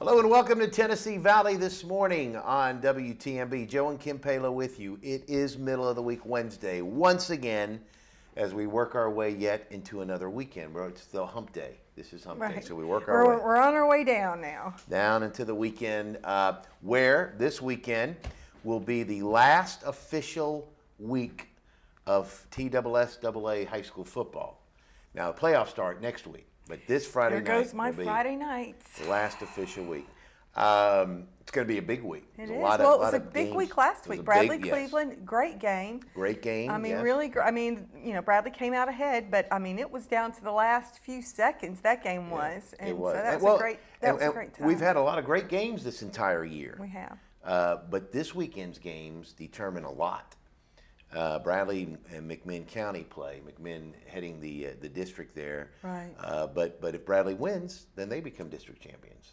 Hello and welcome to Tennessee Valley this morning on WTMB. Joe and Kim Palo with you. It is middle of the week Wednesday once again as we work our way yet into another weekend. It's the hump day. This is hump day, so we work our way. We're on our way down now. Down into the weekend where this weekend will be the last official week of TSSAA high school football. Now the playoffs start next week. But this Friday night There goes my Friday nights. The last official week. It's going to be a big week. It is. Well, it was a big week last week. Bradley, Cleveland, great game. Great game. I mean, really. I mean, you know, Bradley came out ahead, but I mean, it was down to the last few seconds. That game was, and it was. So that was a great. That was a great time. We've had a lot of great games this entire year. We have. But this weekend's games determine a lot. Bradley and McMinn County play. McMinn heading the district there. Right. But if Bradley wins, then they become district champions.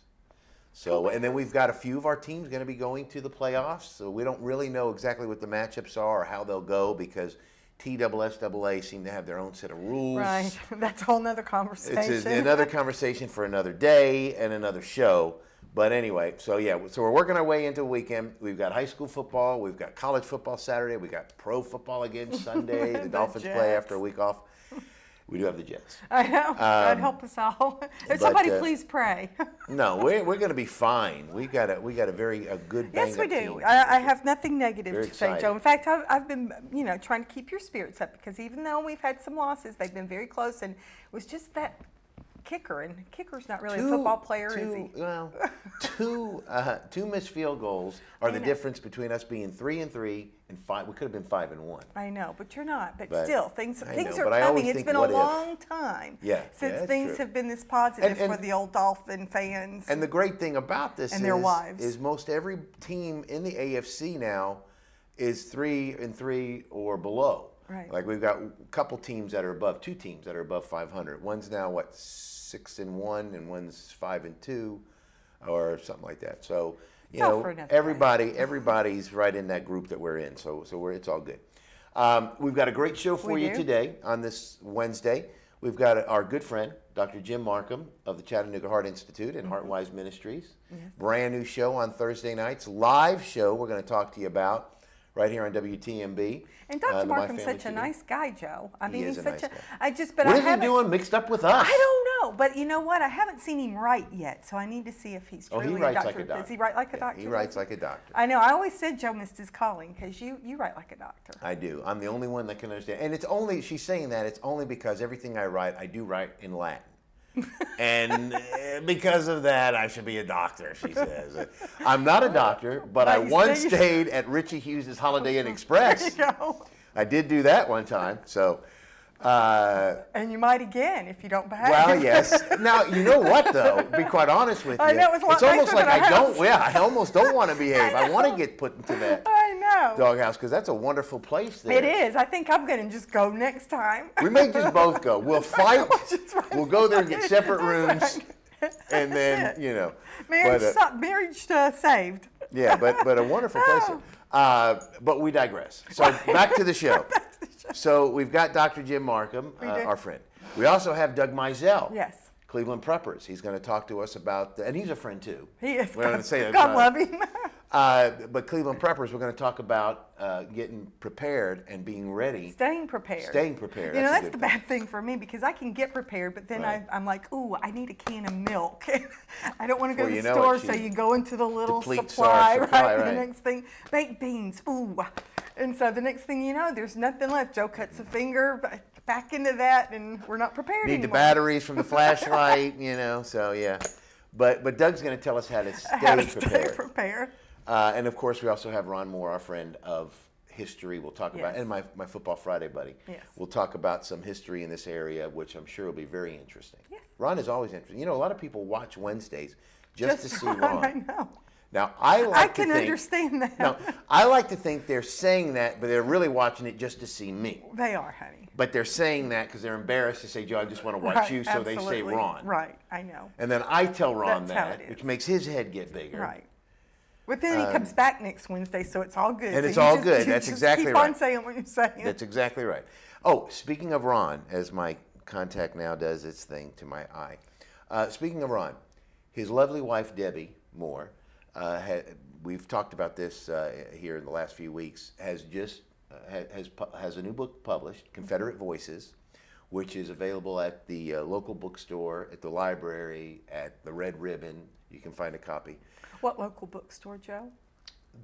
So and then we've got a few of our teams going to be going to the playoffs. So we don't really know exactly what the matchups are or how they'll go because TSSAA seem to have their own set of rules. Right. That's a whole nother conversation. It's another conversation for another day and another show. But anyway, so yeah, so we're working our way into a weekend. We've got high school football, we've got college football Saturday, we've got pro football again Sunday. The Dolphins play after a week off. We do have the Jets. I know. God help us all. Somebody please pray. No, we're going to be fine. We got a good bang Yes, we do. team. I have nothing negative Very to say, excited. Joe. In fact, I've been trying to keep your spirits up because even though we've had some losses, they've been very close, and it was just that kicker, and kicker's not really a football player, is he? Well, two missed field goals are the difference between us being 3-3 and 5. We could have been 5-1. I know, but you're not. But still, things are but I coming. always It's think, been a what if? long time since things have been this positive for the old Dolphin fans. And the great thing about this and their wives is most every team in the AFC now is 3-3 or below. Right. Like we've got a couple teams that are above, 2 teams that are above 500. One's now 6-1 and one's 5-2 or something like that. So everybody's right in that group that we're in. So it's all good. We've got a great show for you today on this Wednesday. We've got our good friend, Dr. Jim Markham of the Chattanooga Heart Institute and Heartwise Ministries. Yes. Brand new show on Thursday nights, live show we're going to talk to you about right here on WTMB. And Dr. Markham's such a nice guy, Joe. I mean, he's such a what is he doing mixed up with us? I don't know, but you know what? I haven't seen him write yet, so I need to see if he's truly he writes a doctor. Like a doctor. Does he write like a doctor? He writes like a doctor. I know. I always said Joe missed his calling because you write like a doctor. I do. I'm the only one that can understand. And it's only, she's saying that, it's only because everything I write, I do write in Latin. And because of that, I should be a doctor, she says. I'm not a doctor, but I once stayed at Richie Hughes' Holiday Inn Express. There you go. I did do that one time, so. And you might again if you don't behave. Well, yes. Now, you know what, though? To be quite honest with you. I know, it's almost like I almost don't want to behave. I want to get put into that doghouse because that's a wonderful place there. It is. I think I'm going to just go next time. We may just both go. We'll fight. We'll go there and get separate rooms. And then, Marriage saved. Yeah, but a wonderful place. But we digress. So back to the show. So we've got Dr. Jim Markham, our friend. We also have Doug Mizell. Yes. Cleveland Preppers. He's going to talk to us about, and he's a friend too. He is. God love him. But Cleveland Preppers, we're going to talk about getting prepared and being ready. Staying prepared. Staying prepared. You know, that's the bad thing for me because I can get prepared, but then I'm like, ooh, I need a can of milk. I don't want to go to the store, so you go into the little supply, right? And the next thing, baked beans, ooh. And so the next thing you know, there's nothing left. Joe cuts a finger back into that, and we're not prepared anymore. Need the batteries from the flashlight, so yeah. But Doug's going to tell us how to stay prepared. And of course, we also have Ron Moore, our friend of history. We'll talk about, and my Football Friday buddy. Yes. We'll talk about some history in this area, which I'm sure will be very interesting. Yes. Ron is always interesting. You know, a lot of people watch Wednesdays just to see Ron. I know. Now, I can understand that. Now, I like to think they're saying that, but they're really watching it just to see me. They are, honey. But they're saying that because they're embarrassed to say, Joe, I just want to watch you, so they say Ron. Right, I know. And then I tell Ron That's that, which makes his head get bigger. Right. But then he comes back next Wednesday, so it's all good. And it's all good. That's exactly right. Keep on saying what you're saying. That's exactly right. Oh, speaking of Ron, as my contact now does its thing to my eye. Speaking of Ron, his lovely wife, Debbie, more, we've talked about this here in the last few weeks, has a new book published, Confederate Voices, which is available at the local bookstore, at the library, at the Red Ribbon. You can find a copy. What local bookstore, Joe?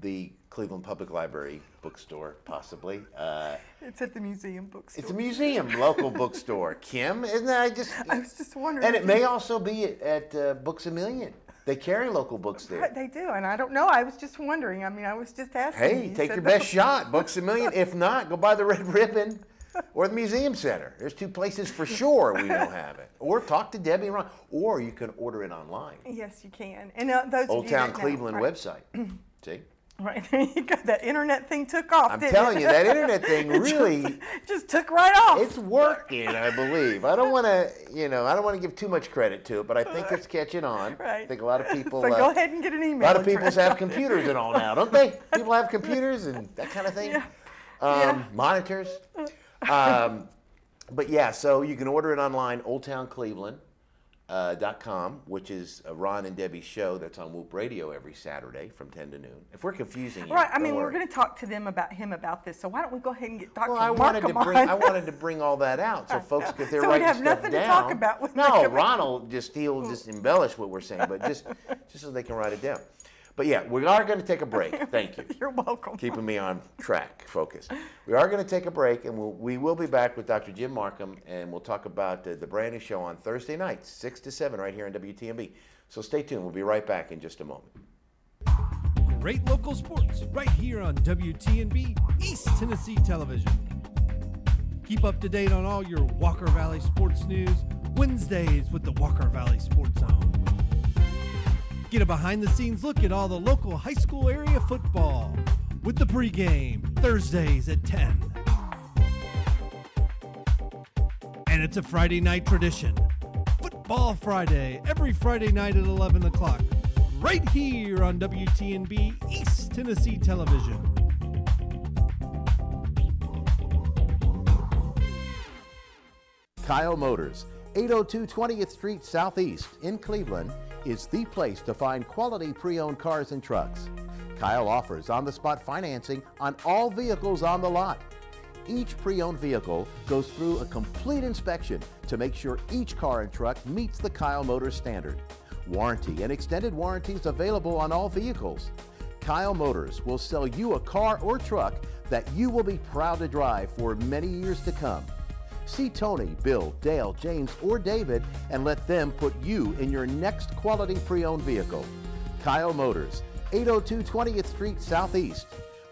The Cleveland Public Library bookstore, possibly. It's at the museum bookstore. It's a museum local bookstore, Kim. Isn't that I was just wondering. And it may also be at Books A Million. They carry local books there. Right, they do, and I don't know. I was just wondering. I mean, I was just asking. Hey, take your best shot. Books A Million. If not, go by the Red Ribbon or the Museum Center. There's two places for sure we know have it. Or talk to Debbie and Ron. Or you can order it online. Yes, you can. And those Old Town Cleveland website. See? Right, there you go. That internet thing took off, I'm telling you, that internet thing really just took right off. It's working, I believe. I don't want to give too much credit to it, but I think it's catching on. Right. I think a lot of people. So go ahead and get an email. A lot of people have computers and all now, don't they? People have computers and that kind of thing. Yeah. Monitors. But yeah, so you can order it online, oldtowncleveland.com, which is Ron and Debbie's show that's on Whoop Radio every Saturday from 10 to noon. If we're confusing you, right? I mean, we're going to talk to him about this. So why don't we go ahead and get Dr. I wanted to bring all that out so folks, if they're writing stuff down. So we'd have nothing to talk about with Ron will he'll just embellish what we're saying, but just so they can write it down. But yeah, we are going to take a break. Thank you. You're welcome. Keeping me on track, focus. We are going to take a break, and we will be back with Dr. Jim Markham, and we'll talk about the brand new show on Thursday nights, 6 to 7, right here on WTMB. So stay tuned. We'll be right back in just a moment. Great local sports right here on WTNB, East Tennessee Television. Keep up to date on all your Walker Valley sports news Wednesdays with the Walker Valley Sports Zone. Get a behind-the-scenes look at all the local high school area football with the pregame, Thursdays at 10. And it's a Friday night tradition. Football Friday, every Friday night at 11 o'clock, right here on WTNB East Tennessee Television. Kyle Motors, 802 20th Street Southeast in Cleveland, is the place to find quality pre-owned cars and trucks. Kyle offers on-the-spot financing on all vehicles on the lot. Each pre-owned vehicle goes through a complete inspection to make sure each car and truck meets the Kyle Motors standard. Warranty and extended warranties available on all vehicles. Kyle Motors will sell you a car or truck that you will be proud to drive for many years to come. See Tony, Bill, Dale, James, or David and let them put you in your next quality pre-owned vehicle. Kyle Motors, 802 20th Street Southeast.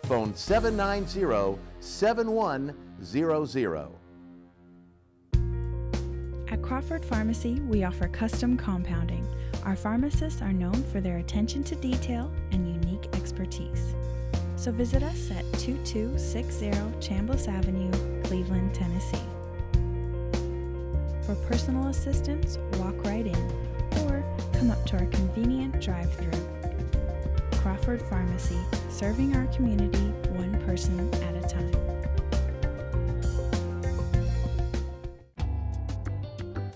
Phone 790-7100. At Crawford Pharmacy, we offer custom compounding. Our pharmacists are known for their attention to detail and unique expertise. So visit us at 2260 Chambliss Avenue, Cleveland, Tennessee. For personal assistance, walk right in or come up to our convenient drive-thru. Crawford Pharmacy, serving our community one person at a time.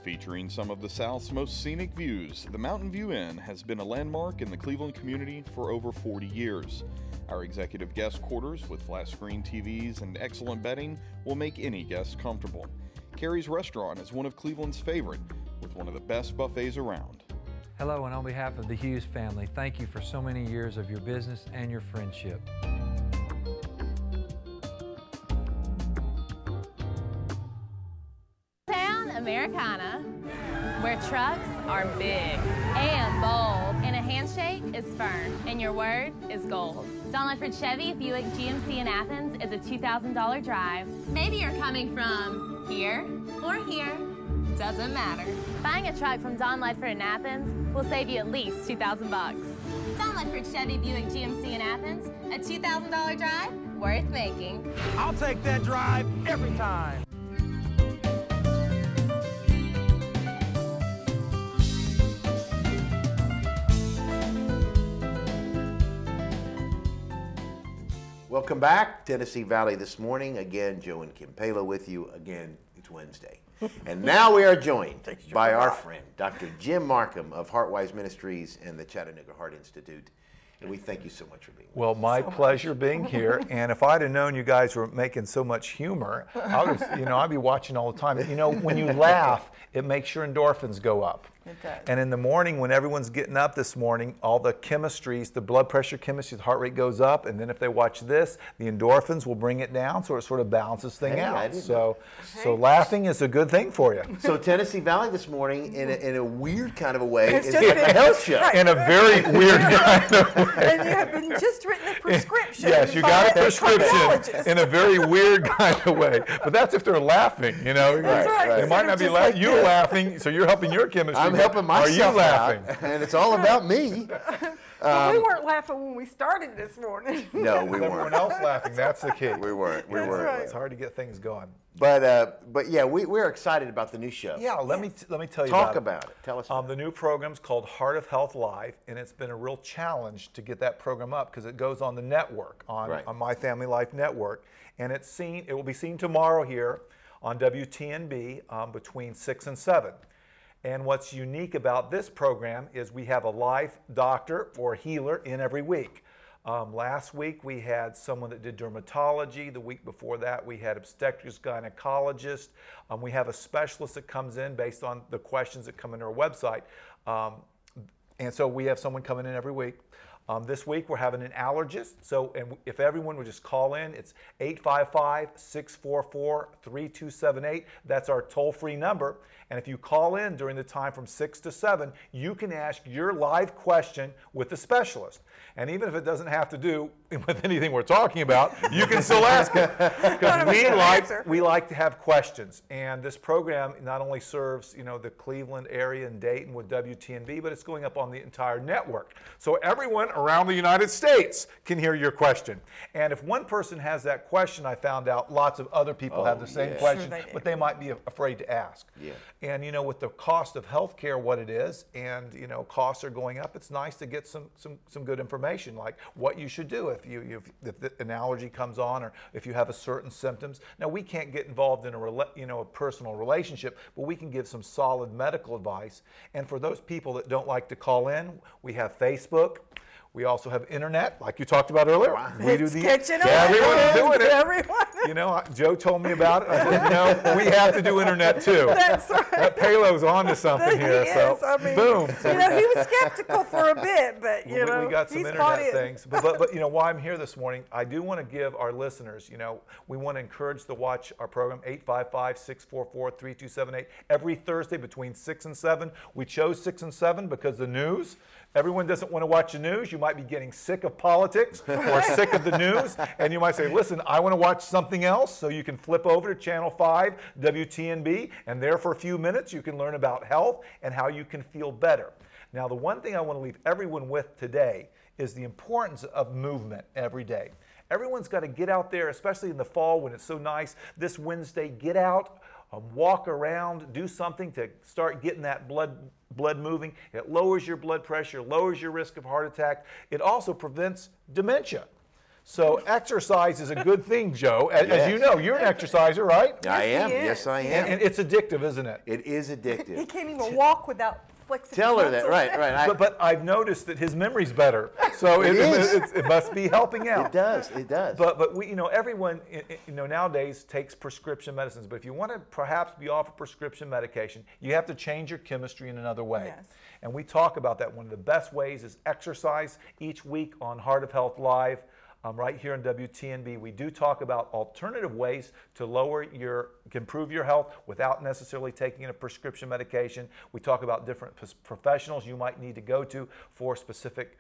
Featuring some of the South's most scenic views, the Mountain View Inn has been a landmark in the Cleveland community for over 40 years. Our executive guest quarters with flat-screen TVs and excellent bedding will make any guest comfortable. Carrie's Restaurant is one of Cleveland's favorite, with one of the best buffets around. Hello, and on behalf of the Hughes family, thank you for so many years of your business and your friendship. Town Americana, where trucks are big and bold, and a handshake is firm, and your word is gold. Don Ledford Chevy Buick GMC in Athens is a $2,000 drive. Maybe you're coming from here or here, doesn't matter. Buying a truck from Don Ledford in Athens will save you at least $2,000 bucks. Don Ledford Chevy Buick GMC in Athens, a $2,000 drive worth making. I'll take that drive every time. Welcome back, Tennessee Valley this morning. Again, Joe and Kim Palo with you. Again, it's Wednesday. And now we are joined by our friend, Dr. Jim Markham of Heartwise Ministries and the Chattanooga Heart Institute. And we thank you so much for being with us. Well, my pleasure being here. And if I'd have known you guys were making so much humor, I'd be watching all the time. You know, when you laugh, it makes your endorphins go up. It does. And in the morning, when everyone's getting up this morning, all the chemistries, the blood pressure chemistry, the heart rate goes up. And then if they watch this, the endorphins will bring it down, so it sort of balances things out. So laughing is a good thing for you. So Tennessee Valley this morning, in a weird kind of a way, is a health show. In a very weird kind of way. And you have been just written a prescription. Yes, you got a prescription in a very weird kind of way. But that's if they're laughing, you know. That's right. They might not be laughing. Like you're laughing, so you're helping your chemistry. I'm helping myself Are you laughing? out, and it's all about me. But we weren't laughing when we started this morning. No, we weren't. Everyone else laughing, that's the key. We weren't. Right. It's hard to get things going. But yeah, we're excited about the new show. Yeah, let me tell you Talk about it. Tell us about the new program's called Heart of Health Live, and it's been a real challenge to get that program up because it goes on the network, on My Family Life Network, and it will be seen tomorrow here on WTNB between 6 and 7. And what's unique about this program is we have a live doctor or healer in every week. Last week we had someone that did dermatology. The week before that we had obstetrics gynecologist. We have a specialist that comes in based on the questions that come into our website. And so we have someone coming in every week. This week we're having an allergist. So if everyone would just call in, it's 855-644-3278. That's our toll-free number. And if you call in during the time from 6 to 7, you can ask your live question with the specialist. And even if it doesn't have to do with anything we're talking about, you can still ask it. Because we like to have questions. And this program not only serves, the Cleveland area and Dayton with WTNB, but it's going up on the entire network. So everyone around the United States can hear your question. And if one person has that question, I found out lots of other people have the same question, but they might be afraid to ask. Yeah. And with the cost of healthcare, what it is, and costs are going up, it's nice to get some good information, like what you should do if an allergy comes on, or if you have a certain symptoms. Now we can't get involved in a personal relationship, but we can give some solid medical advice. And for those people that don't like to call in, we have Facebook. We also have internet, like you talked about earlier. We do everyone's doing it. Everyone. Joe told me about it. I said, we have to do internet too. That's right. That payload's on to something here. Boom. So, he was skeptical for a bit, but we got some internet things. But why I'm here this morning, I do want to give our listeners, we want to encourage to watch our program, 855-644-3278, every Thursday between 6 and 7. We chose 6 and 7 because the news. Everyone doesn't want to watch the news. You might be getting sick of politics or sick of the news, and you might say, listen, I want to watch something else, so you can flip over to Channel 5, WTNB, and there for a few minutes you can learn about health and how you can feel better. Now, the one thing I want to leave everyone with today is the importance of movement every day. Everyone's got to get out there, especially in the fall when it's so nice. This Wednesday, get out, walk around, do something to start getting that blood moving. It lowers your blood pressure, lowers your risk of heart attack. It also prevents dementia. So exercise is a good thing, Joe. As you know, you're an exerciser, right? I am. Yes, I am. And it's addictive, isn't it? It is addictive. He can't even walk without flexing. Tell her that, right. But I've noticed that his memory's better, so it must be helping out. It does. But we, everyone, nowadays takes prescription medicines. But if you want to perhaps be off of prescription medication, you have to change your chemistry in another way. Yes. And we talk about that. One of the best ways is exercise. Each week on Heart of Health Live, right here on WTNB, we do talk about alternative ways to improve your health without necessarily taking a prescription medication. We talk about different professionals you might need to go to for specific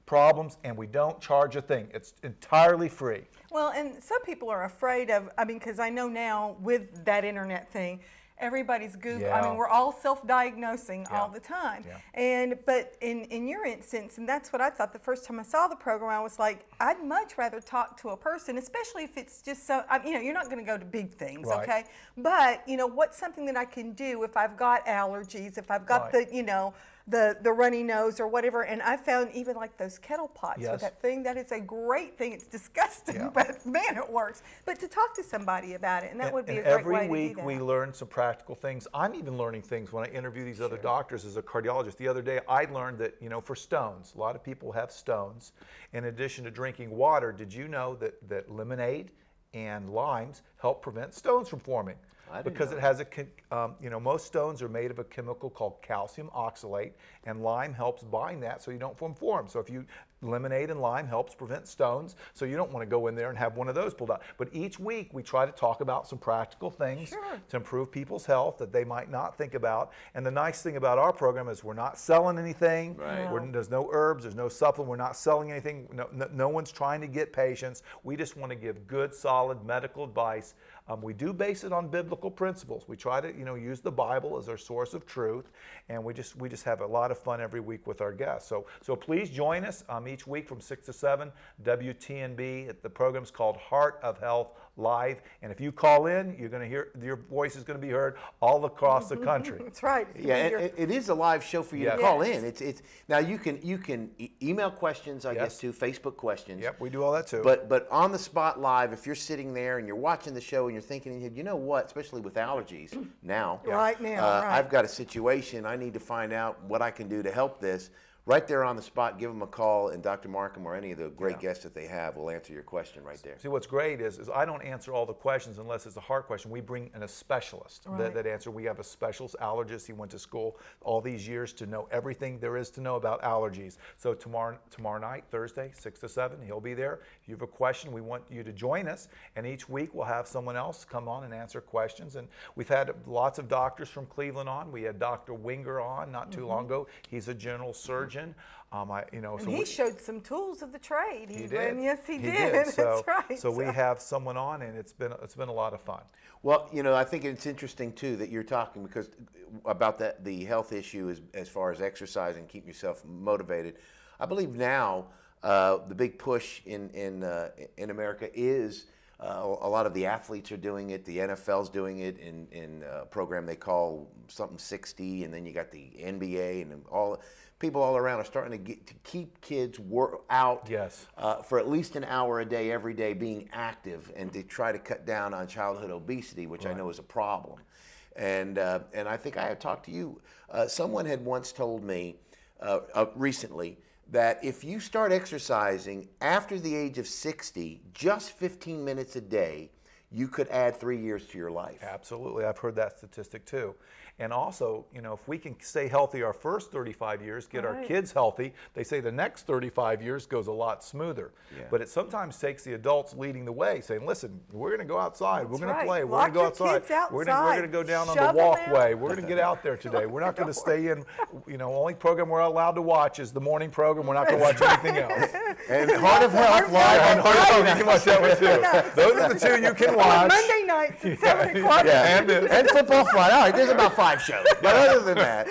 problems, and we don't charge a thing. It's entirely free. Well, and some people are afraid of, because I know now with that internet thing, everybody's Google. Yeah. We're all self-diagnosing all the time. Yeah. But in your instance, and that's what I thought the first time I saw the program, I was like, I'd much rather talk to a person, especially if it's just so, you're not going to go to big things, okay? But, what's something that I can do if I've got allergies, if I've got the, the runny nose or whatever. And I found even like those kettle pots with that thing, that is a great thing. It's disgusting, but man, it works. But to talk to somebody about it, and that would be a great way to do that. Every week we learn some practical things. I'm even learning things when I interview these other doctors as a cardiologist. The other day I learned that, you know, for stones, a lot of people have stones. In addition to drinking water, did you know that lemonade and limes help prevent stones from forming? Because it has a, you know, most stones are made of a chemical called calcium oxalate, and lime helps bind that so you don't form. So if you, lemonade and lime helps prevent stones, so you don't want to go in there and have one of those pulled out. But each week we try to talk about some practical things to improve people's health that they might not think about. And the nice thing about our program is we're not selling anything. There's no herbs, there's no supplement, we're not selling anything. No one's trying to get patients. We just want to give good, solid medical advice. We do base it on biblical principles. We try to, you know, use the Bible as our source of truth, and we just have a lot of fun every week with our guests. So please join us each week from 6 to 7, WTNB. The program's called Heart of Health Live, and if you call in, you're going to hear, your voice is going to be heard all across the country. That's right. Yeah, it is a live show for you to call in. It's now you can email questions, I guess, to Facebook questions. Yep, we do all that too. But on the spot live, if you're sitting there and you're watching the show and you're thinking, you know what, especially with allergies now, I've got a situation, I need to find out what I can do to help this. Right there on the spot, give them a call, and Dr. Markham or any of the great guests that they have will answer your question right there. See, what's great is I don't answer all the questions unless it's a heart question. We bring in a specialist that answer. We have a specialist allergist. He went to school all these years to know everything there is to know about allergies. So tomorrow night, Thursday, 6 to 7, he'll be there. If you have a question, we want you to join us, and each week we'll have someone else come on and answer questions. And we've had lots of doctors from Cleveland on. We had Dr. Winger on not too long ago. He's a general surgeon. And he showed some tools of the trade. He did. Yes, he did. So, that's right. So we have someone on, and it's been a lot of fun. Well, you know, I think it's interesting too that you're talking because about the health issue as far as exercise and keeping yourself motivated. I believe now the big push in America is. A lot of the athletes are doing it. The NFL's doing it in a program they call something 60, and then you got the NBA, and people all around are starting to keep kids out for at least an hour a day, every day, being active, and to try to cut down on childhood obesity, which I know is a problem. And I think I had talked to you. Someone had once told me recently that if you start exercising after the age of 60, just 15 minutes a day, you could add 3 years to your life. Absolutely. I've heard that statistic too. And also, you know, if we can stay healthy our first 35 years, get our kids healthy, they say the next 35 years goes a lot smoother. But it sometimes takes the adults leading the way, saying, listen, we're going to go outside. We're going to play. We're going to go outside. We're going to go down on the walkway. We're going to get out there today. We're not going to stay in, you know, only program we're allowed to watch is the morning program. We're not going to watch anything else. And Heart of Health Live on Heart of Health. You can watch that one too. Those are the two you can watch. Monday nights at 7 o'clock. And Football Friday. All right, there's about 5 shows. But other than that,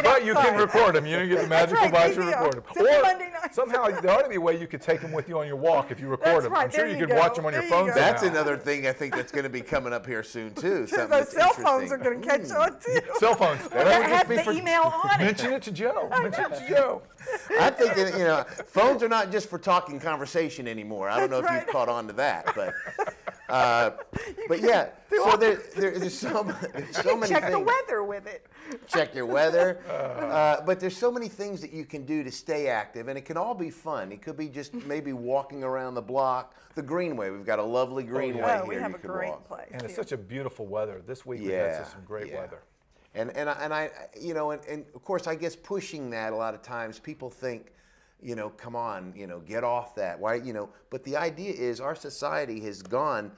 but you can record them. You get the magical device to record them. Or somehow there ought to be a way you could take them with you on your walk if you record them. I'm sure you could watch them on your phone. That's another thing I think that's going to be coming up here soon too. Those cell phones are going to catch on too. Cell phones. Have the email on it. Mention it to Joe. Mention it to Joe. I think that, you know, phones are not just for talking conversation anymore. I don't know if you've caught on to that, but yeah. So there's so many things. Check the weather with it. Check your weather. But there's so many things that you can do to stay active, and it can all be fun. It could be just maybe walking around the block. The Greenway, we've got a lovely Greenway here. We have a great place. And it's such a beautiful weather. This week we've had some great weather. And I, you know, and of course, I guess pushing that a lot of times people think, you know, come on, you know, get off that. Why, you know, but the idea is our society has gone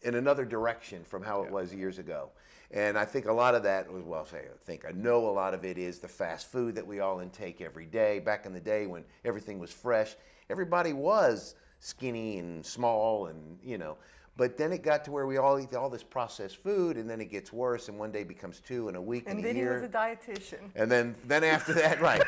in another direction from how it was years ago. And I think a lot of that was, I know a lot of it is the fast food that we all intake every day. Back in the day when everything was fresh, everybody was skinny and small and, you know. But then it got to where we all eat all this processed food, and then it gets worse, and one day becomes 2 in a week and a year. And then he was a dietitian. And then after that, right,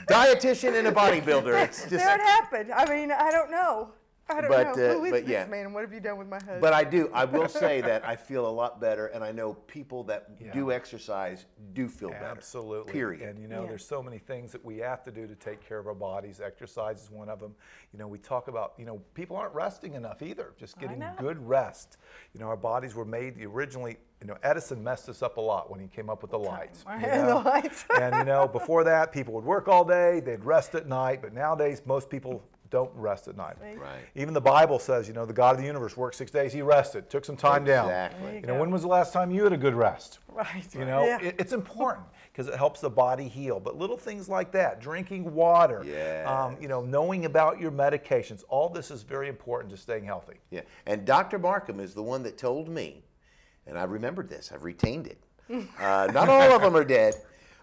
dietitian and a bodybuilder. It's just there it happened. I mean, I don't know. I don't know. Who is this man? What have you done with my husband? But I will say that I feel a lot better, and I know people that do exercise do feel better. Absolutely. Period. And there's so many things that we have to do to take care of our bodies. Exercise is one of them. We talk about, people aren't resting enough either, just getting good rest. Our bodies were made originally, Edison messed us up a lot when he came up with the lights. The lights. And before that, people would work all day, they'd rest at night, but nowadays most people don't rest at night. Right. Even the Bible says, the God of the universe worked 6 days, he rested, took some time down. Exactly. When was the last time you had a good rest? Right. It's important because it helps the body heal. But little things like that, drinking water, knowing about your medications, all this is very important to staying healthy. Yeah. And Dr. Markham is the one that told me, and I remembered this, I've retained it. Not all of them are dead.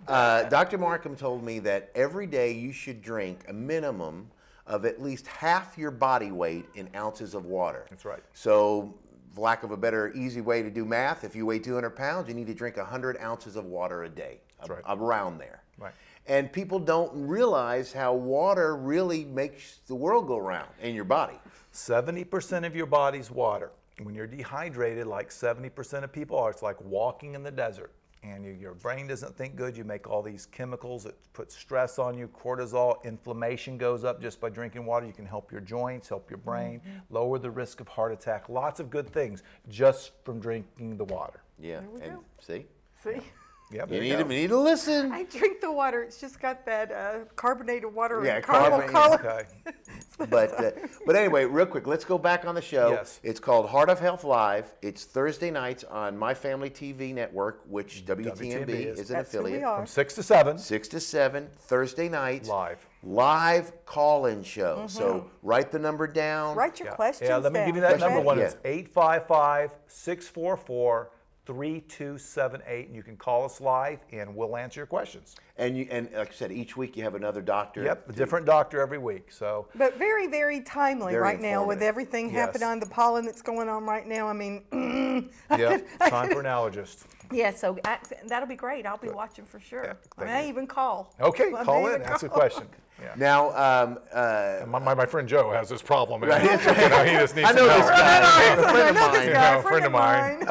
Dr. Markham told me that every day you should drink a minimum of at least half your body weight in ounces of water. That's right. So, for lack of a better, easy way to do math, if you weigh 200 pounds, you need to drink 100 ounces of water a day. That's right. Around there. Right. And people don't realize how water really makes the world go round in your body. 70% of your body's water. When you're dehydrated, like 70% of people are, it's like walking in the desert. And your brain doesn't think good. You make all these chemicals that put stress on you, cortisol, inflammation goes up just by drinking water. You can help your joints, help your brain, lower the risk of heart attack. Lots of good things just from drinking the water. Yeah, and see? See? Yeah, we need to listen. I drink the water. It's just got that carbonated water and caramel color. Okay. But anyway, real quick, let's go back on the show. Yes. It's called Heart of Health Live. It's Thursday nights on My Family TV network, which WTMB is an affiliate. From 6 to 7. 6 to 7, Thursday nights. Live call-in show. So write the number down. Write your questions down. Let me give you that number one. It's 855-644-3278, and you can call us live, and we'll answer your questions. And like I said, each week you have another doctor. Yep, a different doctor every week. So, but very, very timely right now with everything happening on the pollen that's going on right now. I mean, time for an allergist. Yeah, so that'll be great. I'll be watching for sure. I may even call. Okay, call in, ask a question. Yeah. Now, my friend Joe has this problem. Right. He just needs I know this guy. A friend of mine.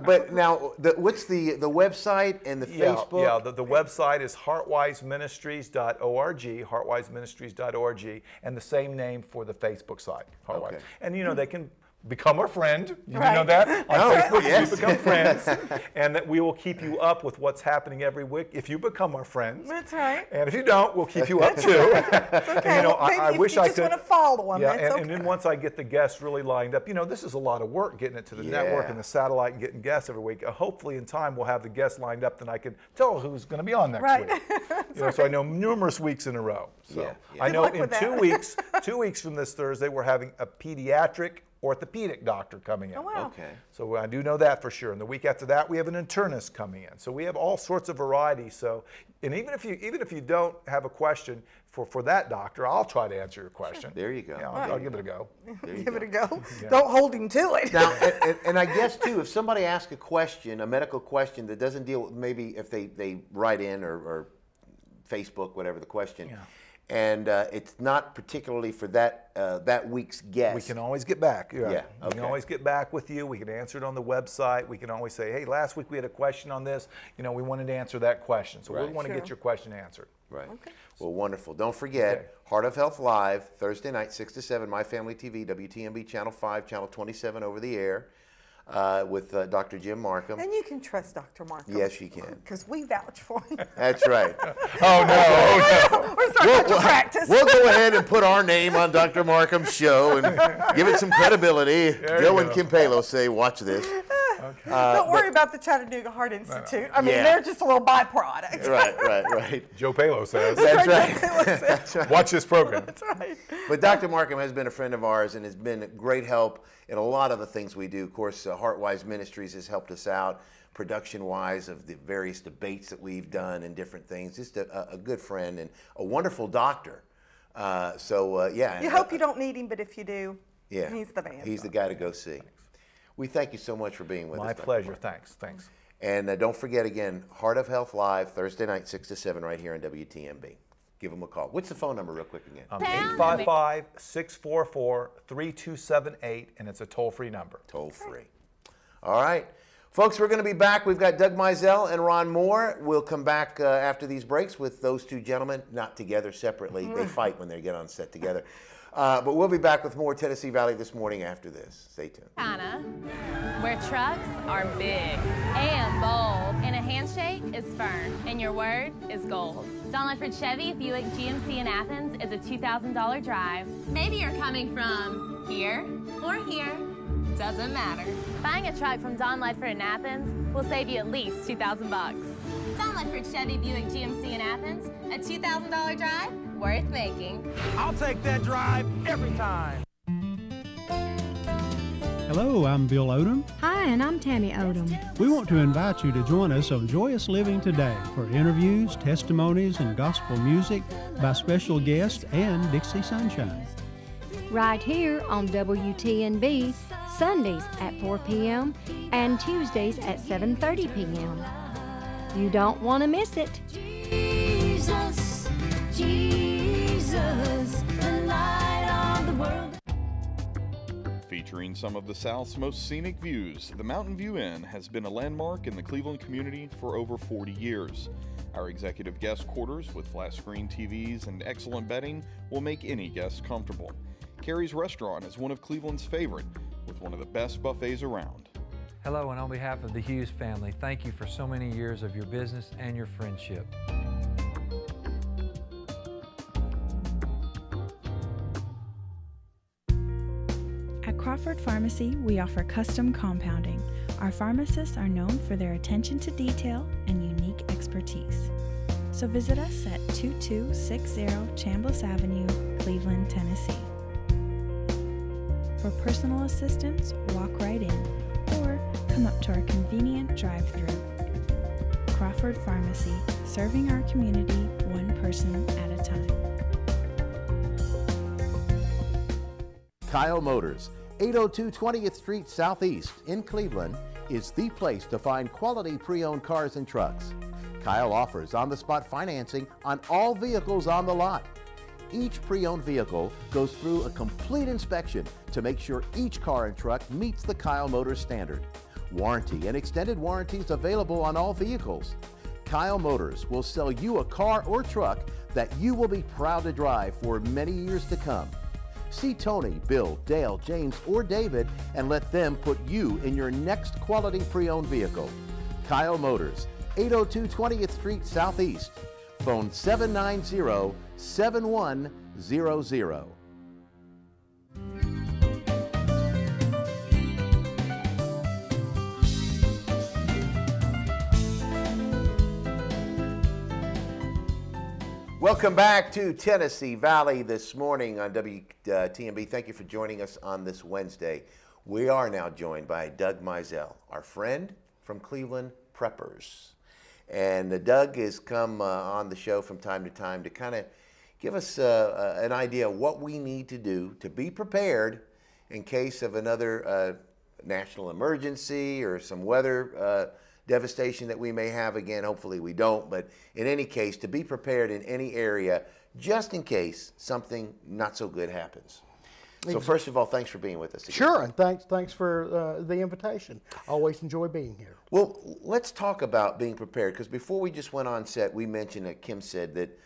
But now, what's the website and the Facebook? Yeah, the website is heartwiseministries.org, heartwiseministries.org, and the same name for the Facebook site, Heartwise. Okay. And they can become our friend. You know that? On Facebook, you become friends. And that we will keep you up with what's happening every week if you become our friends. That's right. And if you don't, we'll keep you up too. It's okay. And, I wish I could. You just want to follow them. Yeah, and then once I get the guests really lined up, this is a lot of work getting it to the network and the satellite and getting guests every week. Hopefully in time we'll have the guests lined up, then I can tell who's going to be on next week. So I know numerous weeks in a row. So I know in 2 weeks, 2 weeks from this Thursday, we're having a pediatric orthopedic doctor coming in. Oh, wow. Okay. So I do know that for sure. And the week after that, we have an internist coming in. So we have all sorts of variety. So, and even if you don't have a question for that doctor, I'll try to answer your question. Sure. There you go. Yeah, I'll give it a go. Give it a go. Yeah. Don't hold him to it. Now, and I guess too, if somebody asks a question, a medical question that doesn't deal with, maybe if they write in or Facebook, whatever the question. Yeah. And it's not particularly for that week's guest. We can always get back. Yeah. Okay. We can always get back with you. We can answer it on the website. We can always say, hey, last week we had a question on this. We wanted to answer that question. So we want to get your question answered. Right. Okay. Well, wonderful. Don't forget, Heart of Health Live, Thursday night, 6 to 7, My Family TV, WTMB Channel 5, Channel 27 over the air. With Dr. Jim Markham. And you can trust Dr. Markham. Yes, you can. Because we vouch for him. That's right. Oh, no. We're starting to practice. We'll go ahead and put our name on Dr. Markham's show and give it some credibility. Joe and Kim Palo say, watch this. Okay. Don't worry about the Chattanooga Heart Institute. No. I mean, they're just a little byproduct. Right. Joe Palo says. That's right. That's right. Watch this program. That's right. But Dr. Markham has been a friend of ours and has been a great help in a lot of the things we do. Of course, Heartwise Ministries has helped us out production-wise of the various debates that we've done and different things. Just a good friend and a wonderful doctor. You hope you don't need him, but if you do, he's the man. He's the guy to go see. We thank you so much for being with us. My pleasure. Thanks. And don't forget, again, Heart of Health Live, Thursday night, 6 to 7, right here on WTMB. give them a call. What's the phone number real quick again? 855-644-3278, and it's a toll-free number. Toll-free. All right. Folks, we're going to be back. We've got Doug Mizell and Ron Moore. We'll come back after these breaks with those two gentlemen, not together, separately. They fight when they get on set together. But we'll be back with more Tennessee Valley this morning after this. Stay tuned. Where trucks are big and bold, and a handshake is firm, and your word is gold. Don Ledford Chevy Buick GMC in Athens is a $2,000 drive. Maybe you're coming from here or here. Doesn't matter. Buying a truck from Don Ledford in Athens will save you at least $2,000 bucks. Don Ledford Chevy Buick GMC in Athens, a $2,000 drive worth making. I'll take that drive every time. Hello, I'm Bill Odom. Hi, and I'm Tammy Odom. We want to invite you to join us on Joyous Living Today for interviews, testimonies, and gospel music by special guests and Dixie Sunshine. Right here on WTNB, Sundays at 4 p.m. and Tuesdays at 7:30 p.m. You don't want to miss it. Jesus, Jesus, the light of the world. Featuring some of the South's most scenic views, the Mountain View Inn has been a landmark in the Cleveland community for over 40 years. Our executive guest quarters with flat screen TVs and excellent bedding will make any guest comfortable. Carrie's Restaurant is one of Cleveland's favorite, with one of the best buffets around. Hello, and on behalf of the Hughes family, thank you for so many years of your business and your friendship. At Crawford Pharmacy, we offer custom compounding. Our pharmacists are known for their attention to detail and unique expertise. So visit us at 2260 Chambliss Avenue, Cleveland, Tennessee. For personal assistance, walk right in or come up to our convenient drive-thru. Crawford Pharmacy, serving our community one person at a time. Kyle Motors, 802 20th Street Southeast in Cleveland, is the place to find quality pre-owned cars and trucks. Kyle offers on-the-spot financing on all vehicles on the lot. Each pre-owned vehicle goes through a complete inspection to make sure each car and truck meets the Kyle Motors standard. Warranty and extended warranties available on all vehicles. Kyle Motors will sell you a car or truck that you will be proud to drive for many years to come. See Tony, Bill, Dale, James, or David and let them put you in your next quality pre-owned vehicle. Kyle Motors, 802 20th Street Southeast. Phone 790-7100. Welcome back to Tennessee Valley this morning on WTNB. Thank you for joining us on this Wednesday. We are now joined by Doug Mizell, our friend from Cleveland Preppers. And Doug has come on the show from time to time to kind of give us an idea of what we need to do to be prepared in case of another national emergency or some weather devastation that we may have again. Hopefully we don't, but in any case, to be prepared in any area just in case something not so good happens. So first of all, thanks for being with us again. Sure, and thanks for the invitation. Always enjoy being here. Well, let's talk about being prepared, because before we just went on set, we mentioned that Kim said that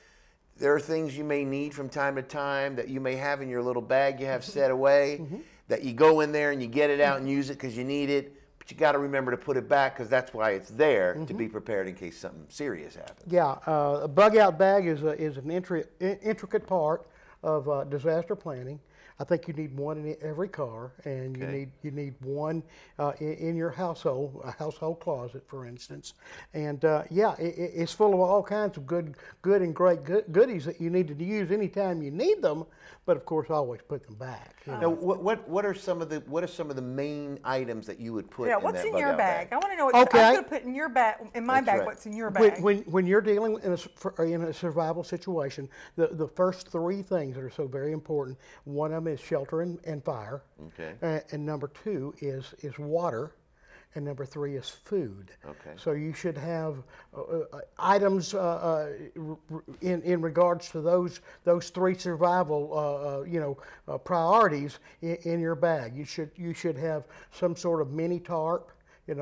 there are things you may need from time to time that you may have in your little bag you have set away, that you go in there and you get it out and use it because you need it, but you got to remember to put it back because that's why it's there, to be prepared in case something serious happens. Yeah, a bug-out bag is an intricate part of disaster planning. I think you need one in every car, and you need one in your household, a household closet, for instance. And it's full of all kinds of good and great goodies that you need to use anytime you need them. But of course, always put them back. Now, what are some of the main items that you would put? Yeah, what's in your bag? I want to know what I'm going to put in your bag. In my bag, what's in your bag? When you're dealing in a survival situation, the first three things that are so very important. One of them is shelter and fire. Okay. And number two is water. and number 3 is food. Okay. So you should have items in regards to those 3 survival priorities in your bag. You should have some sort of mini tarp,